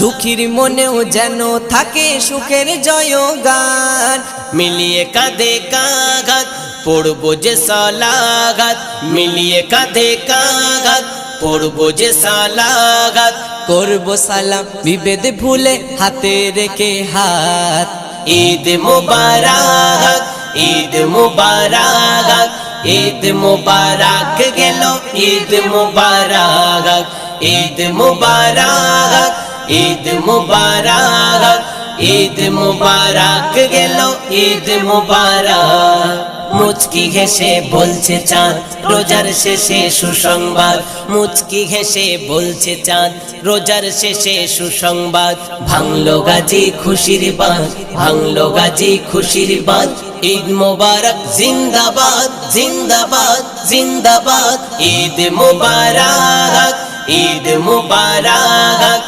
দুঃখীর মনেও যেন থাকে সুখের জয়গান। মিলিয়ে কাঁধে কাঁধ পড়বো যে সালাগাত, মিলিয়ে কাঁধে কাঁধ পড়বো যে সালাগাত। করব সালাম বিভেদ ভুলে হাতে রেখে হাত। ঈদ মুবারক, ঈদ মুবারক, ঈদ মুবারক গেল, ঈদ মুবারক, ঈদ মুবারক, ঈদ মুবারক, ঈদ মুবারক গেল, ঈদ মুবারক। মুচকি হেসে বলছে চাঁদ রোজার শেষে সুসংবাদ, মুচকি হেসে বলছে চাঁদ রোজার শেষে সুসংবাদ। ভাঙলো গাজী খুশির বাঁধ, ভাঙলো গাজী খুশির বাঁধ। ঈদ মুবারক জিন্দাবাদ, জিন্দাবাদ, জিন্দাবাদ। ঈদ মুবারক, ঈদ মুবারক,